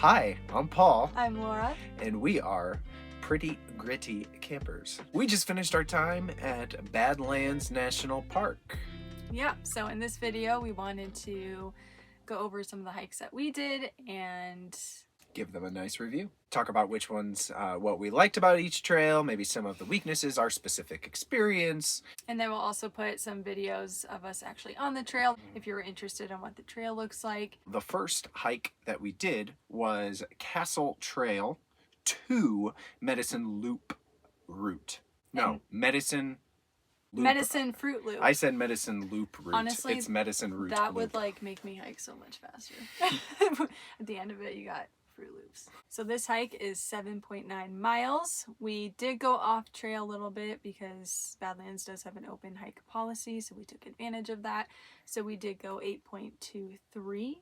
Hi, I'm Paul, I'm Laura. and we are Pretty Gritty Campers. We just finished our time at Badlands National Park. Yeah, so in this video we wanted to go over some of the hikes that we did and Give them a nice review. Talk about which ones, what we liked about each trail, maybe some of the weaknesses, our specific experience. then we'll also put some videos of us actually on the trail if you're interested in what the trail looks like. The first hike that we did was Castle Trail to Medicine Loop Route. No, Medicine Loop. Medicine Fruit Loop. I said Medicine Loop Route. Honestly, it's Medicine Route. That Loop. would make me hike so much faster. At the end of it, you got Fruit Loops. So this hike is 7.9 miles. We did go off trail a little bit because Badlands does have an open hike policy, so we took advantage of that. So we did go 8.23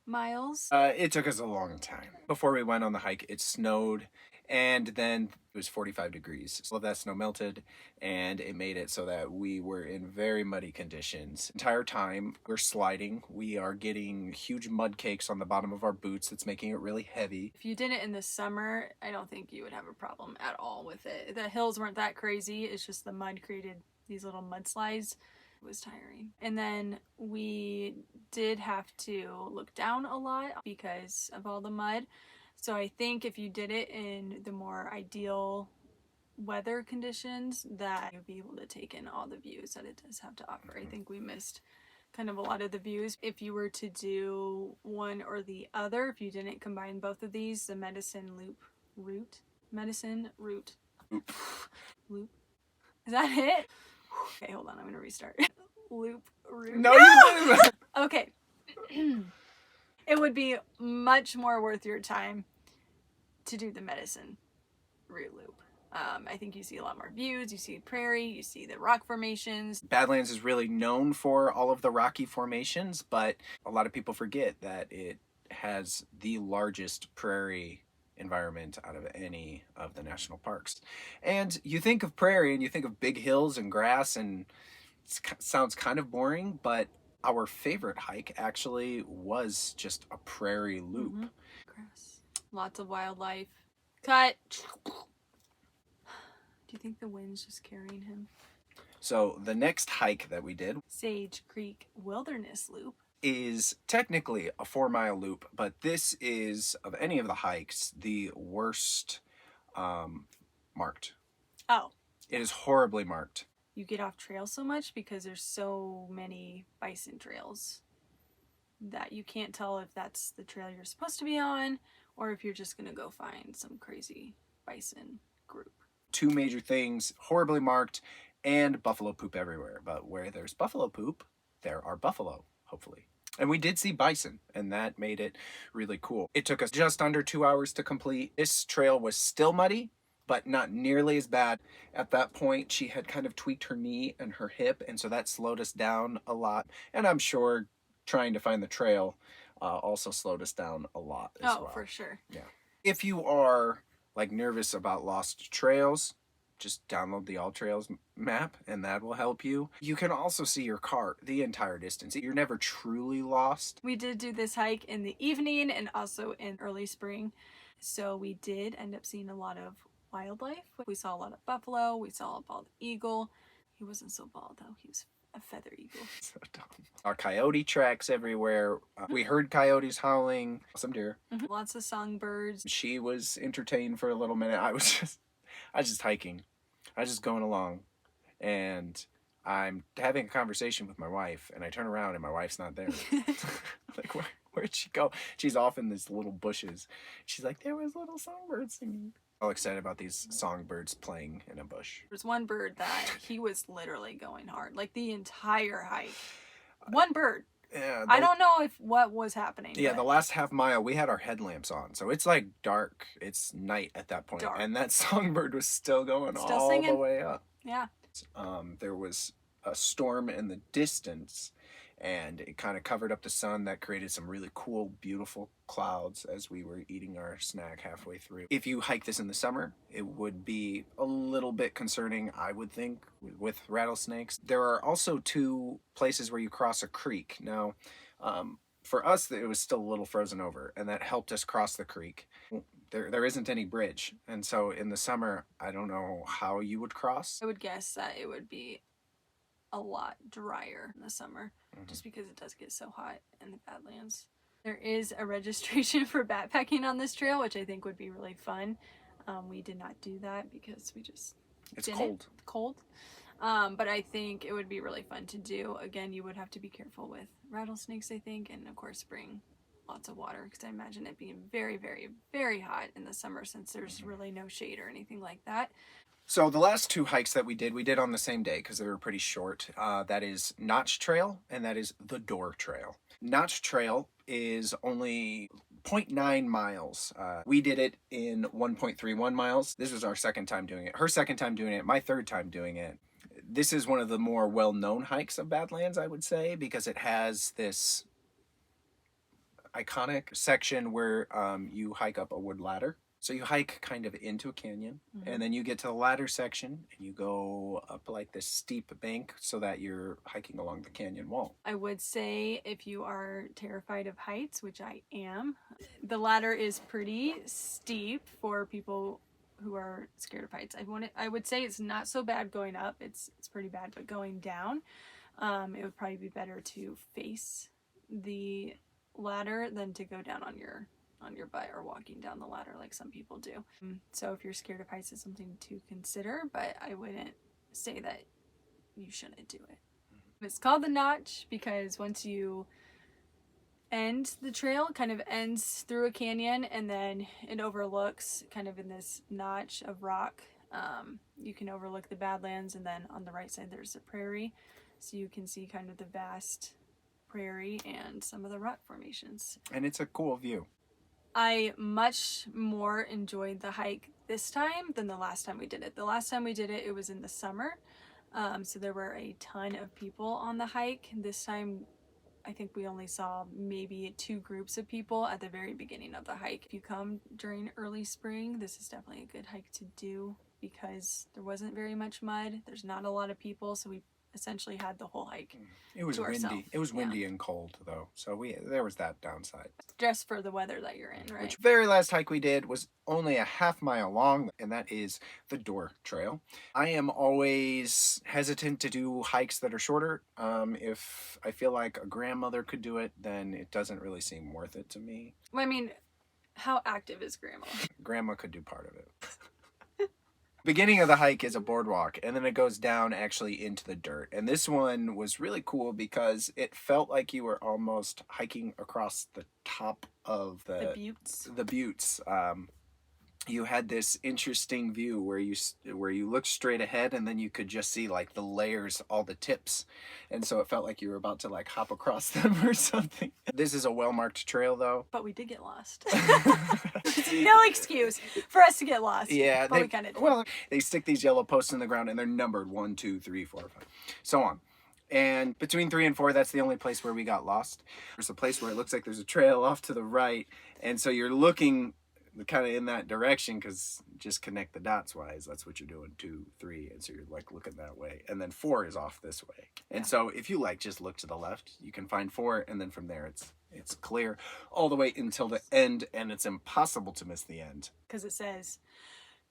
miles. It took us a long time. Before we went on the hike, it snowed, and then it was 45 degrees. So that snow melted, and it made it so that we were in very muddy conditions. The entire time we're sliding, we are getting huge mud cakes on the bottom of our boots that's making it really heavy. If you did it in the summer, I don't think you would have a problem at all with it. The hills weren't that crazy. It's just the mud created these little mudslides. It was tiring. And then we did have to look down a lot because of all the mud. So I think if you did it in the more ideal weather conditions, that you'll be able to take in all the views that it does have to offer. I think we missed kind of a lot of the views. If you were to do one or the other, if you didn't combine both of these, the Medicine Route, Loop, is that it? Okay, hold on, I'm gonna restart. Loop route. No, you didn't. Okay. It would be much more worth your time to do the Medicine Route Loop. I think you see a lot more views, you see prairie, you see the rock formations. Badlands is really known for all of the rocky formations, but a lot of people forget that it has the largest prairie environment out of any of the national parks. And you think of prairie and you think of big hills and grass, and it sounds kind of boring, but our favorite hike actually was just a prairie loop. Mm-hmm. Grass. Lots of wildlife. Cut. Do you think the wind's just carrying him? So the next hike that we did, Sage Creek Wilderness Loop, is technically a 4-mile loop, but this is, of any of the hikes, the worst marked. Oh. It is horribly marked. You get off trail so much because there's so many bison trails that you can't tell if that's the trail you're supposed to be on or if you're just going to go find some crazy bison group. 2 major things: horribly marked and buffalo poop everywhere. But where there's buffalo poop, there are buffalo, hopefully. And we did see bison, and that made it really cool. It took us just under 2 hours to complete. This trail was still muddy, but not nearly as bad. At that point, she had kind of tweaked her knee and her hip, and so that slowed us down a lot. And I'm sure trying to find the trail also slowed us down a lot as well. Oh, for sure. Yeah. If you are nervous about lost trails, just download the All Trails map and that will help you. You can also see your car the entire distance. You're never truly lost. We did do this hike in the evening and also in early spring. So we did end up seeing a lot of wildlife. We saw a lot of buffalo. We saw a bald eagle. He wasn't so bald though. He was a feather eagle. So dumb. Our coyote tracks everywhere. We heard coyotes howling. Some deer. Mm-hmm. Lots of songbirds. She was entertained for a little minute. I was just hiking. I was just going along, and I'm having a conversation with my wife, and I turn around and my wife's not there. Like, where'd she go? She's off in these little bushes. She's like, there was little songbirds singing. All excited about these songbirds playing in a bush. There's one bird that he was literally going hard, like the entire hike. One bird. Yeah, I don't know what was happening. Yeah, the last half mile we had our headlamps on, so it's like dark. It's night at that point, Dark. And that songbird was still going all singing. the way up. Yeah. There was a storm in the distance, and it kind of covered up the sun. That created some really cool, beautiful clouds as we were eating our snack halfway through. If you hike this in the summer, it would be a little bit concerning, I would think, with rattlesnakes. There are also 2 places where you cross a creek. Now, For us, it was still a little frozen over, and that helped us cross the creek. There isn't any bridge, and so in the summer, I don't know how you would cross. I would guess that it would be a lot drier in the summer, just because it does get so hot in the Badlands. There is a registration for backpacking on this trail, which I think would be really fun. We did not do that because we just It's didn't. cold. But I think it would be really fun to do. Again, you would have to be careful with rattlesnakes, I think, and of course bring lots of water, because I imagine it being very, very, very hot in the summer since there's really no shade or anything like that. So the last 2 hikes that we did on the same day because they were pretty short. That is Notch Trail and that is the Door Trail. Notch Trail is only 0.9 miles. We did it in 1.31 miles. This was our second time doing it. Her second time doing it, my third time doing it. This is one of the more well-known hikes of Badlands, I would say, because it has this iconic section where you hike up a wood ladder. So you hike kind of into a canyon, and then you get to the ladder section, and you go up like this steep bank so that you're hiking along the canyon wall. I would say if you are terrified of heights, which I am, the ladder is pretty steep for people who are scared of heights. I would say it's not so bad going up. It's pretty bad, but going down, it would probably be better to face the ladder than to go down on your butt or walking down the ladder like some people do. So if you're scared of heights, it's something to consider, but I wouldn't say that you shouldn't do it. It's called the Notch because once you end the trail, it kind of ends through a canyon, and then it overlooks kind of in this notch of rock. You can overlook the Badlands, and then on the right side there's a prairie, so you can see kind of the vast prairie and some of the rock formations. And it's a cool view. I much more enjoyed the hike this time than the last time we did it. The last time we did it, it was in the summer, so there were a ton of people on the hike. This time, I think we only saw maybe 2 groups of people at the very beginning of the hike. If you come during early spring, this is definitely a good hike to do because there wasn't very much mud. There's not a lot of people, so we essentially had the whole hike. It was to windy. ourselves. It was windy and cold though, so there was that downside. Just for the weather that you're in, right? Which very last hike we did was only a half mile long, and that is the Door Trail. I am always hesitant to do hikes that are shorter. If I feel like a grandmother could do it, then it doesn't really seem worth it to me. Well, I mean, how active is Grandma? Grandma could do part of it. Beginning of the hike is a boardwalk, and then it goes down actually into the dirt. And this one was really cool because it felt like you were almost hiking across the top of the buttes. The buttes. You had this interesting view where you looked straight ahead, and then you could just see like the layers, all the tips, and so it felt like you were about to like hop across them or something. This is a well-marked trail though, but we did get lost. No excuse for us to get lost. Yeah, but we kind of did. Well, they stick these yellow posts in the ground, and they're numbered 1, 2, 3, 4, 5, so on. And between 3 and 4, that's the only place where we got lost. There's a place where it looks like there's a trail off to the right, and so you're looking kind of in that direction because just connect the dots wise, that's what you're doing. 2, 3, and so you're like looking that way, and then 4 is off this way. And so if you like just look to the left, you can find 4, and then from there it's clear all the way until the end, and it's impossible to miss the end because it says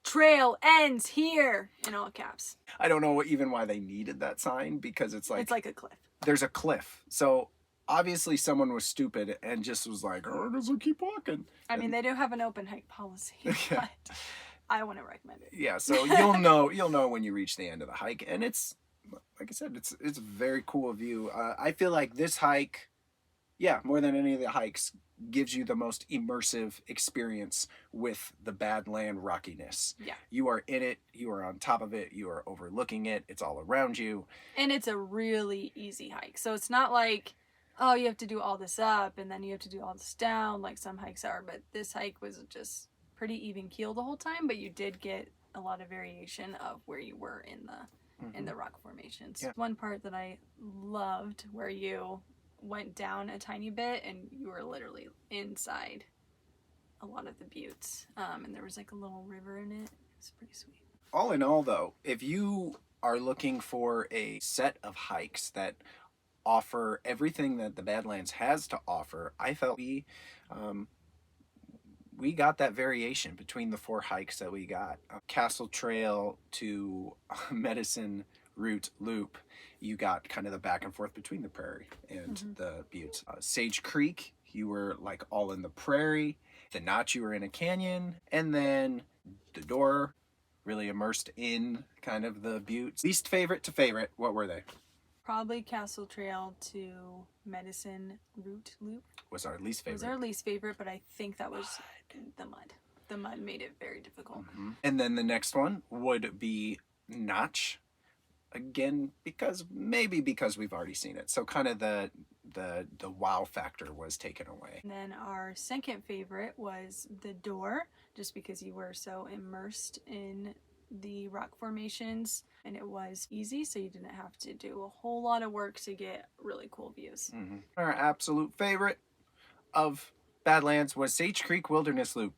trail ends here in all caps. I don't know even why they needed that sign, because it's like a cliff. There's a cliff, so obviously someone was stupid and just was like, oh, just keep walking. I mean, they do have an open hike policy, but I wouldn't recommend it. Yeah, so you'll know when you reach the end of the hike, and it's like I said, it's a very cool view. I feel like this hike, more than any of the hikes, gives you the most immersive experience with the Badland rockiness. Yeah. You are in it, you are on top of it, you are overlooking it, it's all around you. And it's a really easy hike. So it's not like, oh, you have to do all this up and then you have to do all this down like some hikes are, but this hike was just pretty even keel the whole time, but you did get a lot of variation of where you were in the rock formations. Yeah. One part that I loved where you went down a tiny bit and you were literally inside a lot of the buttes, and there was like a little river in it. It's pretty sweet. All in all though, if you are looking for a set of hikes that offer everything that the Badlands has to offer, I felt we got that variation between the 4 hikes that we got. Castle Trail to Medicine Route Loop, you got kind of the back and forth between the prairie and the buttes. Sage Creek, you were like all in the prairie. The Notch, you were in a canyon. And then the Door, really immersed in kind of the buttes. Least favorite to favorite, what were they? Probably Castle Trail to Medicine Route Loop. Was our least favorite. Was our least favorite, but I think that was the mud. The mud made it very difficult. And then the next one would be Notch. Again, because we've already seen it. So kind of the wow factor was taken away. And then our second favorite was the Door, just because you were so immersed in the rock formations and it was easy, so you didn't have to do a whole lot of work to get really cool views. Our absolute favorite of Badlands was Sage Creek Wilderness Loop,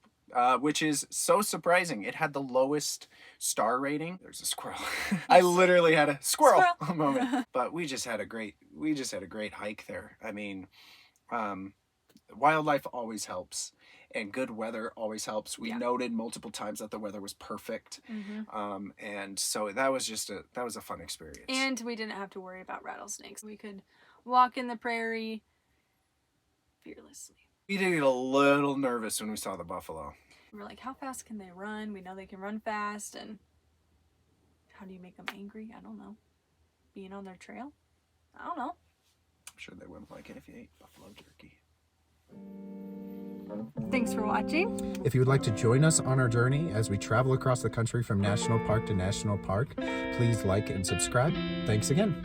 which is so surprising. It had the lowest star rating. There's a squirrel. I literally had a squirrel moment. But we just had a great hike there. I mean, wildlife always helps, and good weather always helps. We noted multiple times that the weather was perfect. And so that was a fun experience. And we didn't have to worry about rattlesnakes. We could walk in the prairie fearlessly. We did get a little nervous when we saw the buffalo. We're like, how fast can they run? We know they can run fast, and how do you make them angry? I don't know. Being on their trail? I don't know. I'm sure they wouldn't like it if you ate buffalo jerky. Thanks for watching. If you would like to join us on our journey as we travel across the country from national park to national park, please like and subscribe. Thanks again.